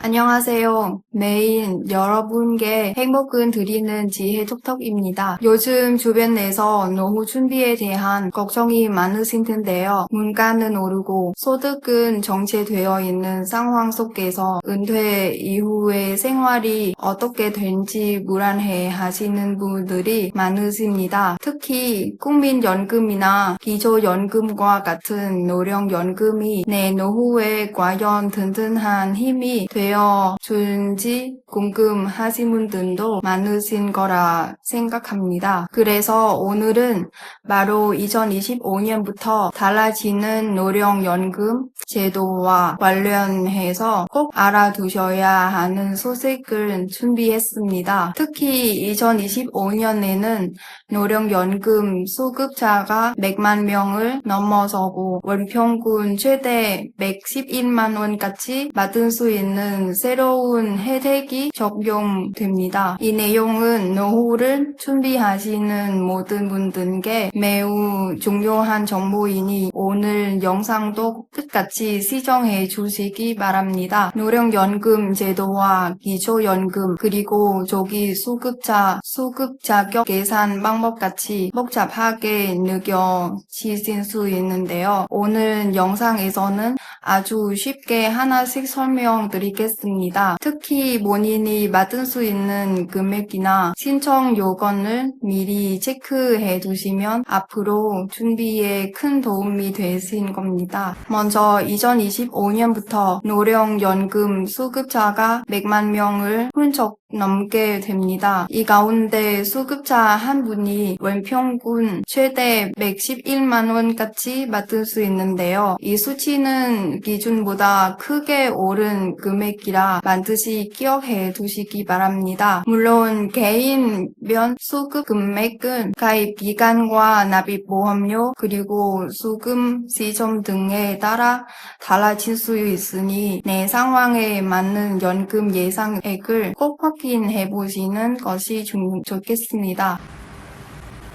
안녕하세요. 매일 여러분께 행복을 드리는 지혜 톡톡입니다. 요즘 주변 내에서 노후 준비에 대한 걱정이 많으신 텐데요. 물가는 오르고 소득은 정체되어 있는 상황 속에서 은퇴 이후의 생활이 어떻게 될지 불안해 하시는 분들이 많으십니다. 특히 국민연금이나 기초연금과 같은 노령연금이 내 노후에 과연 든든한 힘이 되어 준지 궁금하신 분들도 많으신 거라 생각합니다. 그래서 오늘은 바로 2025년부터 달라지는 노령연금 제도와 관련해서 꼭 알아두셔야 하는 소식을 준비했습니다. 특히 2025년에는 노령연금 수급자가 100만 명을 넘어서고 월평균 최대 111만 원까지 받을 수 있는 새로운 혜택이 적용됩니다. 이 내용은 노후를 준비하시는 모든 분들께 매우 중요한 정보이니 오늘 영상도 끝까지 시청해 주시기 바랍니다. 노령연금 제도와 기초연금 그리고 조기 수급자 수급 자격 계산 방법같이 복잡하게 느껴지실 수 있는데요. 오늘 영상에서는 아주 쉽게 하나씩 설명드리겠습니다. 특히 본인이 받을 수 있는 금액이나 신청 요건을 미리 체크해 두시면 앞으로 준비에 큰 도움이 되실 겁니다. 먼저 2025년부터 노령연금 수급자가 100만 명을 훌쩍 넘게 됩니다. 이 가운데 수급자 한 분이 월평균 최대 111만 원까지 받을 수 있는데요. 이 수치는 기준보다 크게 오른 금액이라 반드시 기억해 두시기 바랍니다. 물론 개인별 수급 금액은 가입 기간과 납입 보험료 그리고 수금 시점 등에 따라 달라질 수 있으니 내 상황에 맞는 연금 예상액을 꼭 확인해 보시는 것이 좋겠습니다.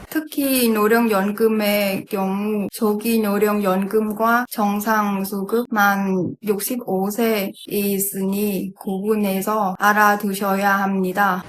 특히 노령연금의 경우 조기 노령연금과 정상수급 만 65세에 있으니 구분해서 알아두셔야 합니다.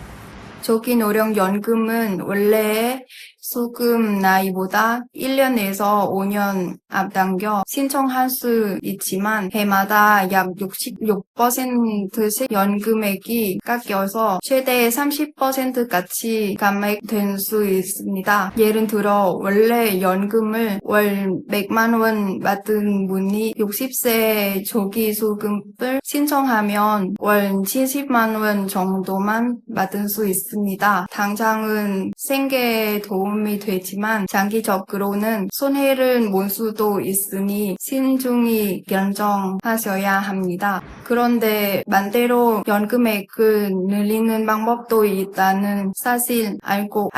조기 노령연금은 원래의 수급 나이보다 1년에서 5년 앞당겨 신청할 수 있지만 해마다 약 66%씩 연금액이 깎여서 최대 30%까지 감액될 수 있습니다. 예를 들어 원래 연금을 월 100만 원 받은 분이 60세 조기 수급을 신청하면 월 70만 원 정도만 받을 수 있습니다. 당장은 생계에 도움이 되지만 장기적으로는 손해를 볼 수도 있으니 신중히 결정하셔야 합니다. 그런데 반대로 연금액을 늘리는 방법도 있다는 사실 알고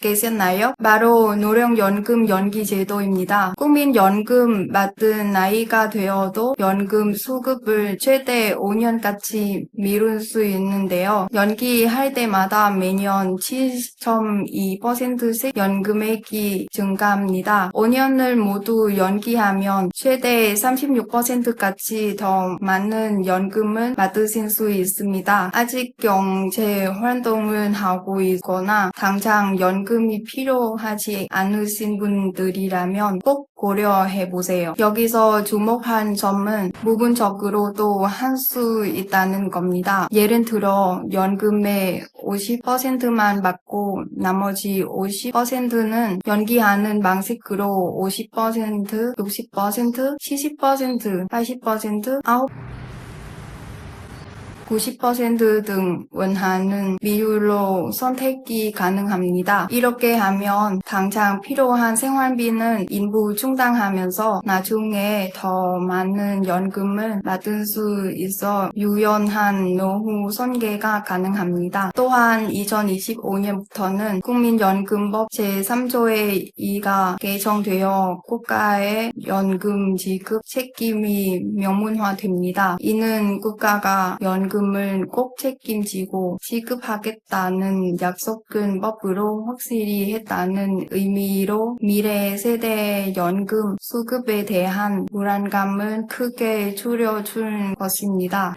계셨나요? 바로 노령연금 연기제도입니다. 국민연금 받은 나이가 되어도 연금 수급을 최대 5년까지 미룰 수 있는데요. 연기할 때마다 매년 7.2%씩 연금액이 증가합니다. 5년을 모두 연기하면 최대 36%까지 더 많은 연금을 받으실 수 있습니다. 아직 경제 활동을 하고 있거나 당장 연금이 필요하지 않으신 분들이라면 꼭 고려해보세요. 여기서 주목한 점은 부분적으로도 할 수 있다는 겁니다. 예를 들어 연금의 50%만 받고 나머지 50%는 연기하는 방식으로 50%, 60%, 70%, 80%, 90% 등 원하는 비율로 선택이 가능합니다. 이렇게 하면 당장 필요한 생활비는 일부 충당하면서 나중에 더 많은 연금을 받을 수 있어 유연한 노후 설계가 가능합니다. 또한 2025년부터는 국민연금법 제3조의 2가 개정되어 국가의 연금 지급 책임이 명문화됩니다. 이는 국가가 연금을 꼭 책임지고 지급하겠다는 약속은 법으로 확실히 했다는 의미로 미래 세대의 연금 수급에 대한 불안감을 크게 줄여줄 것입니다.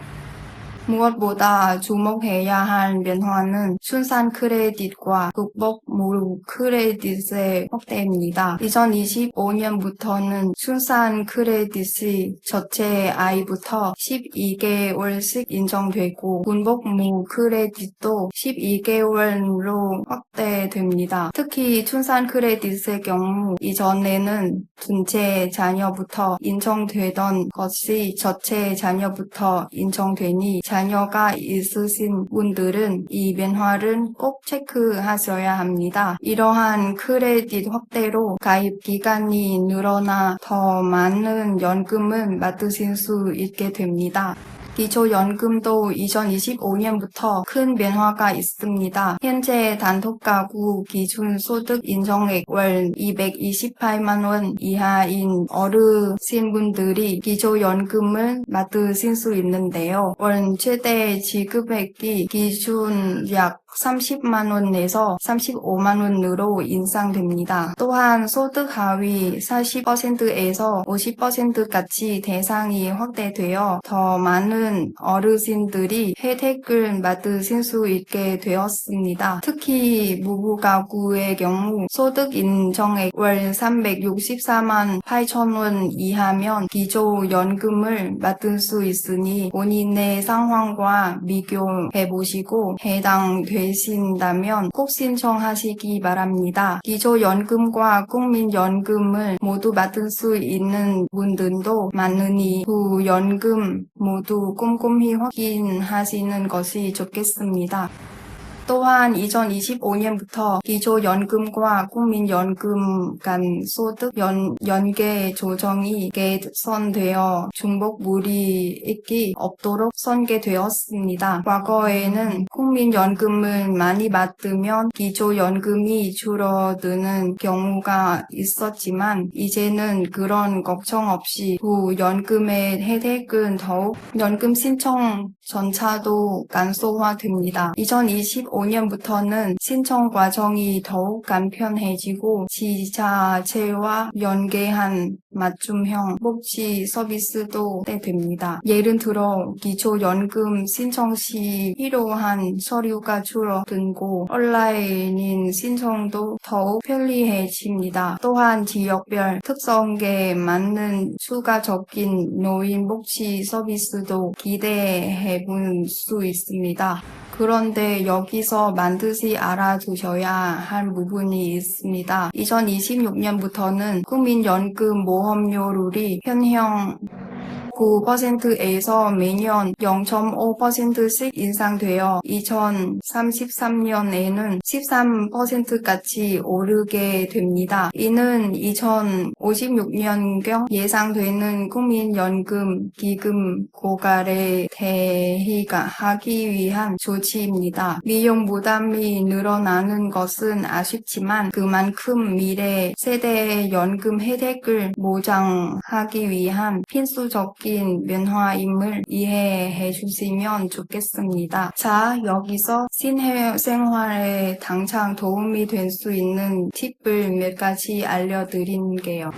무엇보다 주목해야 할 변화는 순산 크레딧과 극복 무료 크레딧의 확대입니다. 2025년부터는 순산 크레딧이 첫째 아이부터 12개월씩 인정되고 군복 무 크레딧도 12개월로 확대됩니다. 특히 순산 크레딧의 경우 이전에는 둘째 자녀부터 인정되던 것이 첫째 자녀부터 인정되니 자녀가 있으신 분들은 이 변화를 꼭 체크하셔야 합니다. 이러한 크레딧 확대로 가입 기간이 늘어나 더 많은 연금을 받으실 수 있게 됩니다. 기초연금도 2025년부터 큰 변화가 있습니다. 현재 단독가구 기준소득 인정액 월 228만 원 이하인 어르신분들이 기초연금을 받으실 수 있는데요. 월 최대 지급액이 기준 약 30만 원에서 35만 원으로 인상됩니다. 또한 소득 하위 40%에서 50%까지 대상이 확대되어 더 많은 어르신들이 혜택을 받으실 수 있게 되었습니다. 특히 무부가구의 경우 소득 인정액 월 364만 8천 원 이하면 기초연금을 받을 수 있으니 본인의 상황과 비교해보시고 해당되신다면 꼭 신청하시기 바랍니다. 기초연금과 국민연금을 모두 받을 수 있는 분들도 많으니 두 연금 모두 꼼꼼히 확인하시는 것이 좋겠습니다. 또한 2025년부터 기초연금과 국민연금 간 소득 연계 조정이 개선되어 중복 불이익이 없도록 설계되었습니다. 과거에는 국민연금을 많이 받으면 기초연금이 줄어드는 경우가 있었지만 이제는 그런 걱정 없이 두 연금의 혜택은 더욱 연금 신청 절차도 간소화됩니다. 2025년부터는 신청 과정이 더욱 간편해지고 지자체와 연계한 맞춤형 복지 서비스도 됩니다. 예를 들어 기초연금 신청 시 필요한 서류가 줄어들고 온라인인 신청도 더욱 편리해집니다. 또한 지역별 특성에 맞는 추가적인 노인 복지 서비스도 기대해 볼 수 있습니다. 그런데 여기서 반드시 알아두셔야 할 부분이 있습니다. 2026년부터는 국민연금 보험료율이 현행 9%에서 매년 0.5%씩 인상되어 2033년에는 13%까지 오르게 됩니다. 이는 2056년경 예상되는 국민연금 기금 고갈에 대비하기 위한 조치입니다. 비용 부담이 늘어나는 것은 아쉽지만 그만큼 미래 세대의 연금 혜택을 보장하기 위한 필수적인 변화임을 이해해 주시면 좋겠습니다. 자, 여기서 신생활에 당장 도움이 될 수 있는 팁을 몇 가지 알려드릴게요.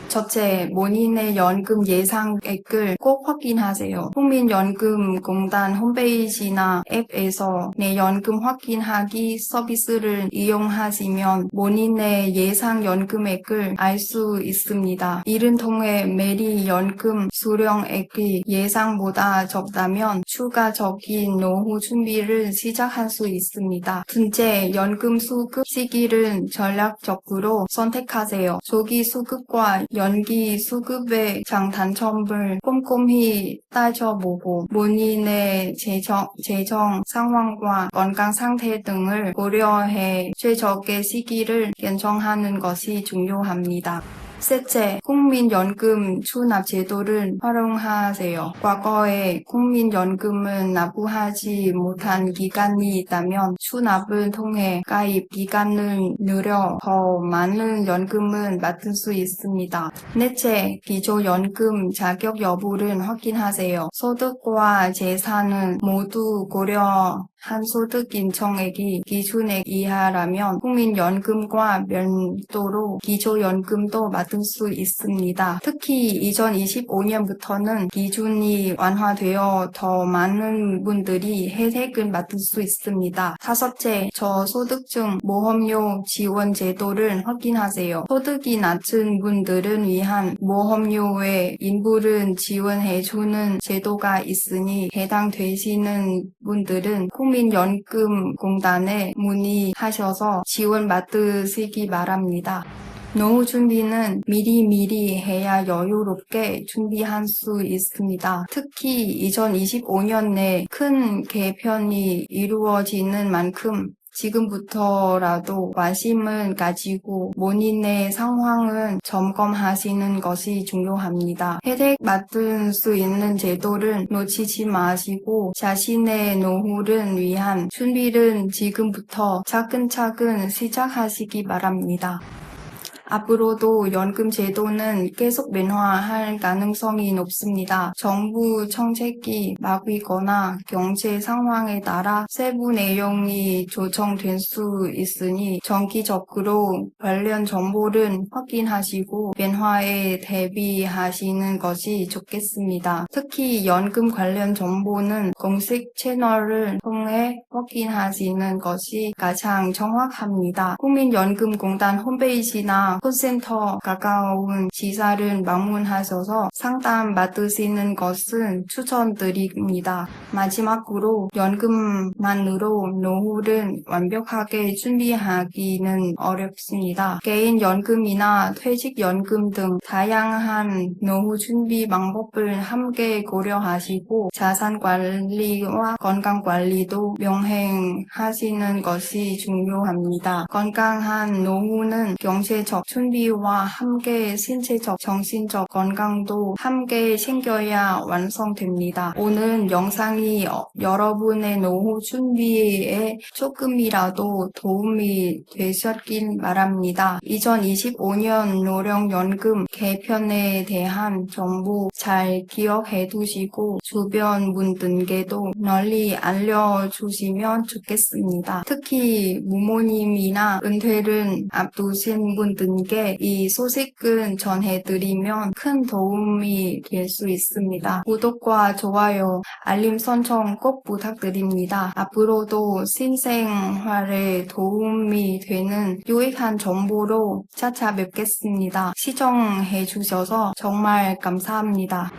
첫째, 본인의 연금 예상액을 꼭 확인하세요. 국민연금공단 홈페이지나 앱에서 내 연금 확인하기 서비스를 이용하시면 본인의 예상 연금액을 알 수 있습니다. 이를 통해 매리 연금 수령액이 예상보다 적다면 추가적인 노후 준비를 시작할 수 있습니다. 둘째, 연금 수급 시기를 전략적으로 선택하세요. 조기 수급과 연기 수급의 장단점을 꼼꼼히 따져보고 본인의 재정 상황과 건강 상태 등을 고려해 최적의 시기를 결정하는 것이 중요합니다. 셋째, 국민연금 추납 제도를 활용하세요. 과거에 국민연금을 납부하지 못한 기간이 있다면 추납을 통해 가입 기간을 늘려 더 많은 연금을 받을 수 있습니다. 넷째, 기초연금 자격 여부를 확인하세요. 소득과 재산은 모두 고려한 소득 인정액이 기준액 이하라면 국민연금과 별도로 기초연금도 받을 받을 수 있습니다. 특히 2025년부터는 기준이 완화되어 더 많은 분들이 혜택을 받을 수 있습니다. 다섯째, 저소득층 보험료 지원 제도를 확인하세요. 소득이 낮은 분들을 위한 보험료의 일부를 지원해주는 제도가 있으니 해당되시는 분들은 국민연금공단에 문의하셔서 지원받으시기 바랍니다. 노후 준비는 미리미리 해야 여유롭게 준비할 수 있습니다. 특히 2025년에 큰 개편이 이루어지는 만큼 지금부터라도 관심을 가지고 본인의 상황을 점검하시는 것이 중요합니다. 혜택 받을 수 있는 제도를 놓치지 마시고 자신의 노후를 위한 준비를 지금부터 차근차근 시작하시기 바랍니다. 앞으로도 연금 제도는 계속 변화할 가능성이 높습니다. 정부 정책이 바뀌거나 경제 상황에 따라 세부 내용이 조정될 수 있으니 정기적으로 관련 정보를 확인하시고 변화에 대비하시는 것이 좋겠습니다. 특히 연금 관련 정보는 공식 채널을 통해 확인하시는 것이 가장 정확합니다. 국민연금공단 홈페이지나 콜센터 가까운 지사를 방문하셔서 상담 받으시는 것은 추천드립니다. 마지막으로 연금만으로 노후를 완벽하게 준비하기는 어렵습니다. 개인연금이나 퇴직연금 등 다양한 노후 준비 방법을 함께 고려하시고 자산관리와 건강관리도 병행하시는 것이 중요합니다. 건강한 노후는 경제적 준비와 함께 신체적, 정신적 건강도 함께 챙겨야 완성됩니다. 오늘 영상이 여러분의 노후 준비에 조금이라도 도움이 되셨길 바랍니다. 2025년 노령연금 개편에 대한 정보 잘 기억해 두시고 주변 분들께도 널리 알려주시면 좋겠습니다. 특히 부모님이나 은퇴를 앞두신 분들께 이 소식을 전해드리면 큰 도움이 될 수 있습니다. 구독과 좋아요, 알림 설정 꼭 부탁드립니다. 앞으로도 신생활에 도움이 되는 유익한 정보로 찾아뵙겠습니다. 시청해주셔서 정말 감사합니다.